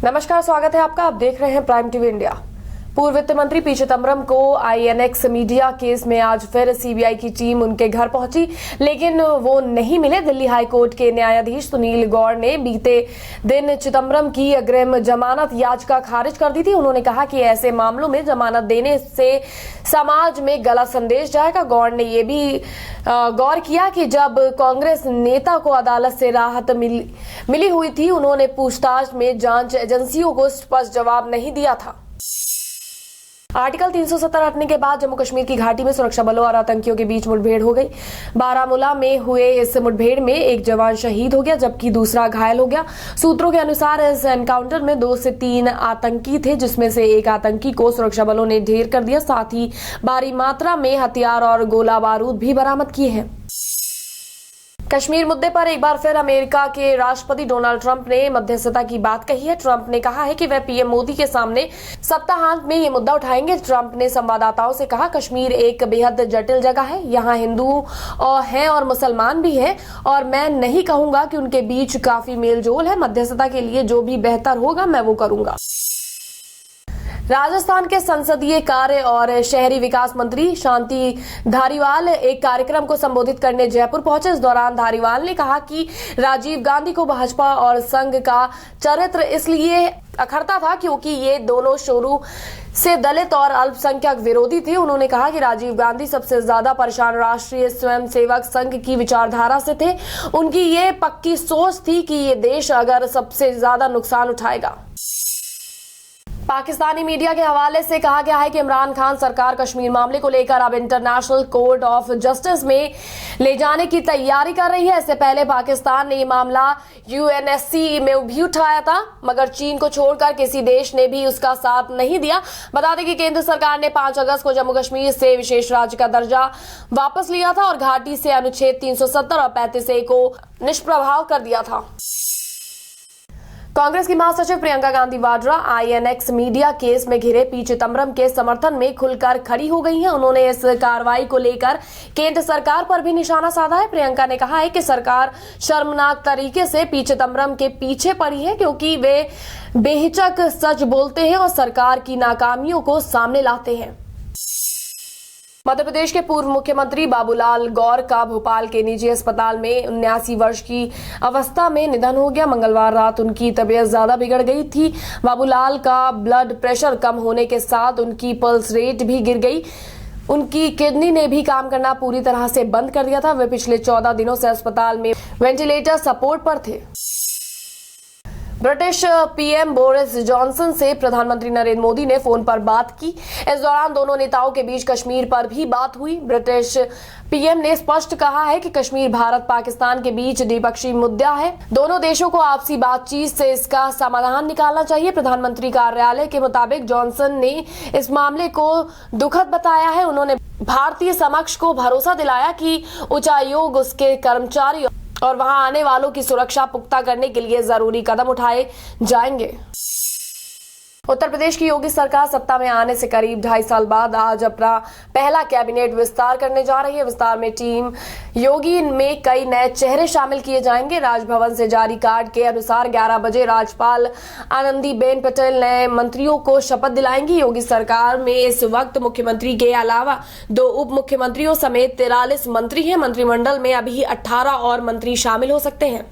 नमस्कार, स्वागत है आपका। आप देख रहे हैं प्राइम टीवी इंडिया। पूर्व वित्त मंत्री पी चिदंबरम को आईएनएक्स मीडिया केस में आज फिर सीबीआई की टीम उनके घर पहुंची, लेकिन वो नहीं मिले। दिल्ली हाई कोर्ट के न्यायाधीश सुनील गौर ने बीते दिन चिदंबरम की अग्रिम जमानत याचिका खारिज कर दी थी। उन्होंने कहा कि ऐसे मामलों में जमानत देने से समाज में गलत संदेश जाएगा। गौर ने ये भी गौर किया कि जब कांग्रेस नेता को अदालत से राहत मिली हुई थी, उन्होंने पूछताछ में जांच एजेंसियों को स्पष्ट जवाब नहीं दिया था। आर्टिकल 370 हटने के बाद जम्मू कश्मीर की घाटी में सुरक्षा बलों और आतंकियों के बीच मुठभेड़ हो गई। बारामूला में हुए इस मुठभेड़ में एक जवान शहीद हो गया, जबकि दूसरा घायल हो गया। सूत्रों के अनुसार इस एनकाउंटर में 2 से 3 आतंकी थे, जिसमें से एक आतंकी को सुरक्षा बलों ने ढेर कर दिया। साथ ही भारी मात्रा में हथियार और गोला बारूद भी बरामद किए हैं। कश्मीर मुद्दे पर एक बार फिर अमेरिका के राष्ट्रपति डोनाल्ड ट्रंप ने मध्यस्थता की बात कही है। ट्रंप ने कहा है कि वह पीएम मोदी के सामने सप्ताहांत में ये मुद्दा उठाएंगे। ट्रंप ने संवाददाताओं से कहा, कश्मीर एक बेहद जटिल जगह है। यहाँ हिंदू हैं और मुसलमान भी हैं, और मैं नहीं कहूंगा कि उनके बीच काफी मेलजोल है। मध्यस्थता के लिए जो भी बेहतर होगा मैं वो करूंगा। राजस्थान के संसदीय कार्य और शहरी विकास मंत्री शांति धारीवाल एक कार्यक्रम को संबोधित करने जयपुर पहुंचे। इस दौरान धारीवाल ने कहा कि राजीव गांधी को भाजपा और संघ का चरित्र इसलिए अखरता था क्योंकि ये दोनों शुरू से दलित और अल्पसंख्यक विरोधी थे। उन्होंने कहा कि राजीव गांधी सबसे ज्यादा परेशान राष्ट्रीय स्वयंसेवक संघ की विचारधारा से थे। उनकी ये पक्की सोच थी कि ये देश अगर सबसे ज्यादा नुकसान उठाएगा। पाकिस्तानी मीडिया के हवाले से कहा गया है कि इमरान खान सरकार कश्मीर मामले को लेकर अब इंटरनेशनल कोर्ट ऑफ जस्टिस में ले जाने की तैयारी कर रही है। इससे पहले पाकिस्तान ने ये मामला यूएनएससी में भी उठाया था, मगर चीन को छोड़कर किसी देश ने भी उसका साथ नहीं दिया। बता दें कि केंद्र सरकार ने 5 अगस्त को जम्मू कश्मीर से विशेष राज्य का दर्जा वापस लिया था और घाटी से अनुच्छेद 370 और 35A को निष्प्रभाव कर दिया था। कांग्रेस की महासचिव Priyanka Gandhi Vadra INX media case में घिरे पी चिदंबरम के समर्थन में खुलकर खड़ी हो गई हैं। उन्होंने इस कार्रवाई को लेकर केंद्र सरकार पर भी निशाना साधा है। प्रियंका ने कहा है कि सरकार शर्मनाक तरीके से पी चिदंबरम के पीछे पड़ी है, क्योंकि वे बेहिचक सच बोलते हैं और सरकार की नाकामियों को सामने लाते हैं। मध्य प्रदेश के पूर्व मुख्यमंत्री बाबूलाल गौर का भोपाल के निजी अस्पताल में 79 वर्ष की अवस्था में निधन हो गया। मंगलवार रात उनकी तबीयत ज्यादा बिगड़ गई थी। बाबूलाल का ब्लड प्रेशर कम होने के साथ उनकी पल्स रेट भी गिर गई। उनकी किडनी ने भी काम करना पूरी तरह से बंद कर दिया था। वे पिछले 14 दिनों से अस्पताल में वेंटिलेटर सपोर्ट पर थे। ब्रिटिश पीएम बोरिस जॉनसन से प्रधानमंत्री नरेंद्र मोदी ने फोन पर बात की। इस दौरान दोनों नेताओं के बीच कश्मीर पर भी बात हुई। ब्रिटिश पीएम ने स्पष्ट कहा है कि कश्मीर भारत पाकिस्तान के बीच द्विपक्षीय मुद्दा है। दोनों देशों को आपसी बातचीत से इसका समाधान निकालना चाहिए। प्रधानमंत्री कार्यालय के मुताबिक जॉनसन ने इस मामले को दुखद बताया है। उन्होंने भारतीय समक्ष को भरोसा दिलाया कि उच्चायोग, उसके कर्मचारी और वहां आने वालों की सुरक्षा पुख्ता करने के लिए जरूरी कदम उठाए जाएंगे। उत्तर प्रदेश की योगी सरकार सत्ता में आने से करीब 2.5 साल बाद आज अपना पहला कैबिनेट विस्तार करने जा रही है। विस्तार में टीम योगी में कई नए चेहरे शामिल किए जाएंगे। राजभवन से जारी कार्ड के अनुसार 11 बजे राज्यपाल आनंदीबेन पटेल नए मंत्रियों को शपथ दिलाएंगी। योगी सरकार में इस वक्त मुख्यमंत्री के अलावा 2 उप मुख्यमंत्रियों समेत 43 मंत्री हैं। मंत्रिमंडल में अभी 18 और मंत्री शामिल हो सकते हैं।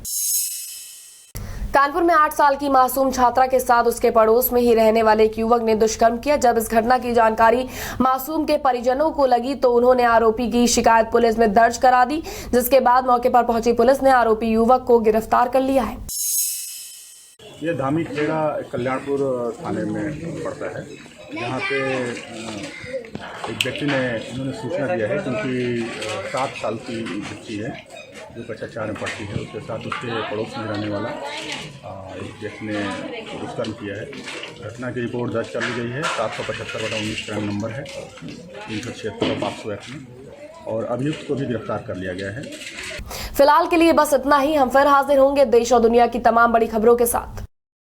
कानपुर में 8 साल की मासूम छात्रा के साथ उसके पड़ोस में ही रहने वाले एक युवक ने दुष्कर्म किया। जब इस घटना की जानकारी मासूम के परिजनों को लगी तो उन्होंने आरोपी की शिकायत पुलिस में दर्ज करा दी, जिसके बाद मौके पर पहुंची पुलिस ने आरोपी युवक को गिरफ्तार कर लिया है। ये धामी खेड़ा कल्याणपुर थाने में पड़ता है। यहाँ पे एक व्यक्ति ने इन्होंने सूचना दिया है क्योंकि 7 साल की बच्ची है जो कक्षा 4 में पढ़ती है, उसके साथ उसके पड़ोस में रहने वाला एक व्यक्ति ने दुष्कर्म किया है। घटना की रिपोर्ट दर्ज कर ली गई है। 775/19 क्राइम नंबर है 376/501 में, और अभियुक्त को भी गिरफ्तार कर लिया गया है। फिलहाल के लिए बस इतना ही। हम फिर हाजिर होंगे देश और दुनिया की तमाम बड़ी खबरों के साथ।